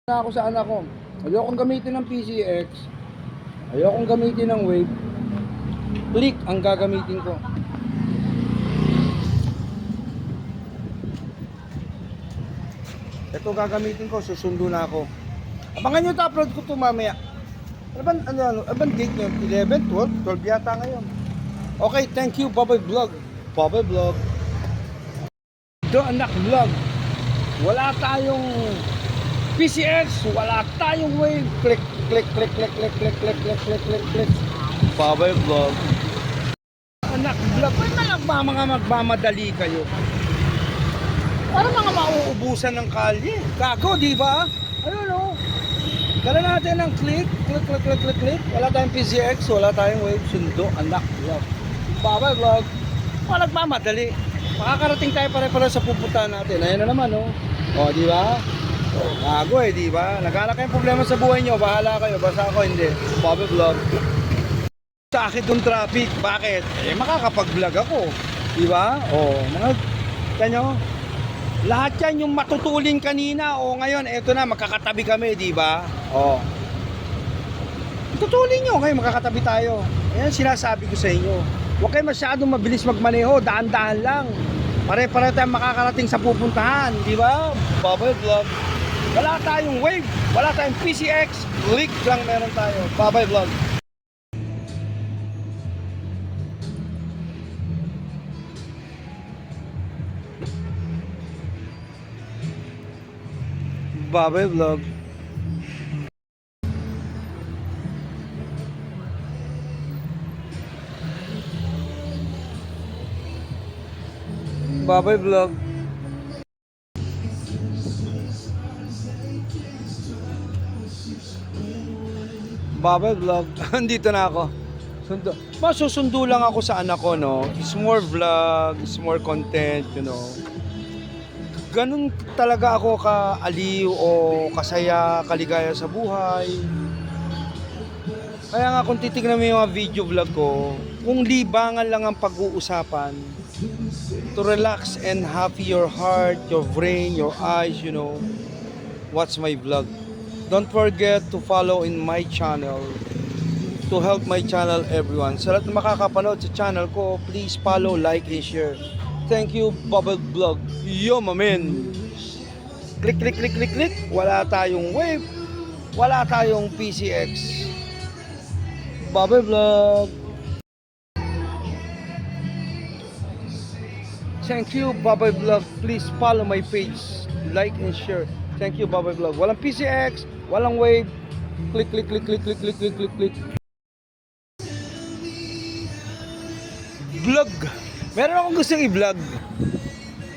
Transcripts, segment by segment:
Na ako sa anak ko. Ayokong gamitin ng PCX. Ayokong gamitin ng Wave. Click ang gagamitin ko. Ito gagamitin ko, susundo na ako. Abangan nyo, upload ko ito mamaya. Ano date nyo? 11, 12? 12 yata ngayon. Okay, thank you, Baboy Vlog. Baboy Vlog. Ito anak vlog. Wala tayong PCX, wala tayong Wave. Click, click, click, click, click, click, click, click, click, click, click. Baboy Vlog. Anak vlog, mga magmamadali kayo. Para mga mauubusan ng kalye. Gago, di ba? Ayun o. Dala natin ng click, click, click, click, click, click. Wala tayong PCX, wala tayong Wave. Sundo, anak vlog. Baboy Vlog. Mga nagmamadali. Makakarating tayo pare-pare sa pupuntahan natin. Ayun na naman, oh. O, di ba? O, gago eh, di ba? Naghanap kayong problema sa buhay nyo, bahala kayo. Basta ako hindi. Baboy Vlog. Sa akin yung traffic. Bakit? Eh, makakapag-vlog ako. Di ba? O, mga kanyo. Lahat yan yung matutulin kanina. O, ngayon, eto na, magkakatabi kami, di ba? O. Tutulin nyo, ngayon makakatabi tayo. Ayan, sinasabi ko sa inyo. Huwag kayo masyadong mabilis magmaneho, daan-daan lang. Pare-pare tayong makakarating sa pupuntahan, di ba? Baboy Vlog. Wala tayong Wave, wala tayong PCX, click lang meron tayo. Baboy Vlog. Baboy Vlog. Baboy Vlog. Baboy Vlog. Andito na ako. Masusundo lang ako sa anak ko, no? It's more vlog, it's more content, you know. Ganun talaga ako kaaliw o kasaya, kaligaya sa buhay. Kaya nga kung titignan mo yung mga video vlog ko, kung libangan lang ang pag-uusapan, to relax and happy your heart, your brain, your eyes, you know, watch my vlog. Don't forget to follow in my channel to help my channel everyone. Sa lahat na makakapanood sa channel ko, please follow, like, and share. Thank you, Baboy Vlog. Yo, mamen. Click, click, click, click, click. Wala tayong Wave. Wala tayong PCX. Baboy Vlog. Thank you, Baboy Vlog. Please follow my page, like and share. Thank you, Baboy Vlog. Walang PCX, walang Wave. Click, click, click, click, click, click, click, click, click. Vlog. Meron akong gustong i-vlog.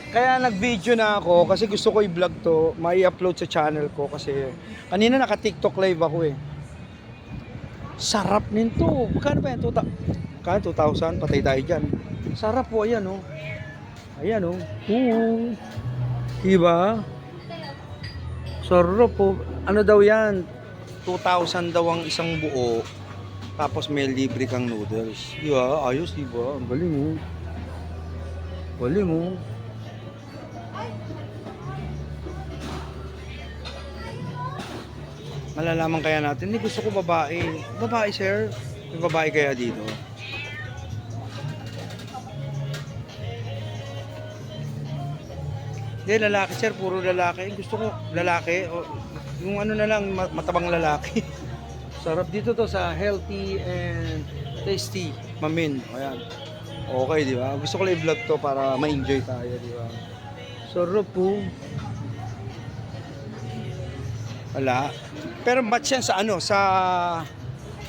Kaya nag-video na ako kasi gusto ko i-vlog to, mai-upload sa channel ko kasi kanina naka-TikTok live ako eh. Sarap nito. Magkano ba yan? 2,000? Patay tayo dyan. Sarap po, ayan oh. Ayan oh. Diba? Sarap po. Ano daw yan? 2,000 daw ang isang buo. Tapos may libre kang noodles. Diba? Ayos diba? Ang galing oh. Galing oh. Malalaman kaya natin. Hindi gusto ko babae. Babae sir? May babae kaya dito? Hindi, lalaki sir, puro lalaki. Gusto ko lalaki. O, yung ano na lang, matabang lalaki. Sarap dito to sa healthy and tasty. Mamin. Ayan. Okay, di ba? Gusto ko lang i-vlog to para ma-enjoy tayo, di ba? Sarap po. Wala. Pero batch yan sa ano? Sa...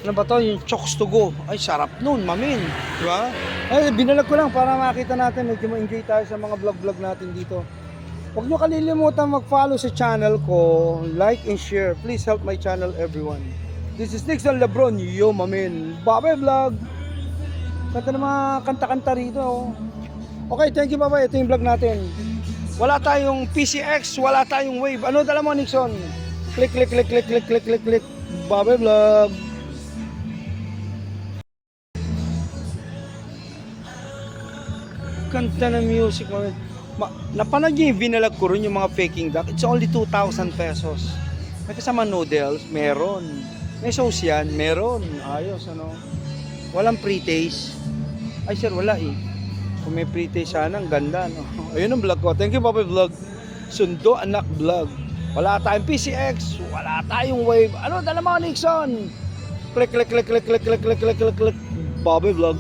Ano ba to? Yung Chokes to go. Ay, sarap nun, mamin. Di ba? Ay, binalag ko lang para makita natin. Medyo ma-enjoy tayo sa mga vlog-vlog natin dito. Huwag nyo kalilimutan mag-follow sa channel ko, like and share. Please help my channel, everyone. This is Nixon Lebron, yo mamin. Baboy Vlog. Kanta na mga kanta-kanta rito. Oh. Okay, thank you Baboy. Ito yung vlog natin. Wala tayong PCX, wala tayong Wave. Ano dala mo Nixon? Click, click, click, click, click, click, click, click. Baboy Vlog. Kanta na music mga. Napanood niyo yung vinalag ko rin yung mga faking duck. It's only 2,000 pesos. May kasama noodles, meron. May sauce yan, meron. Ayos, ano. Walang pre-taste. Ay, sir, wala eh. Kung may pre-taste sana, ang ganda, no. Ayun ang vlog ko. Thank you, Bobby Vlog. Sundo Anak Vlog. Wala tayong PCX, wala tayong Wave. Ano, dala mo, Nixon? Click, click, click, click, click, click, click, click, click, click. Bobby Vlog.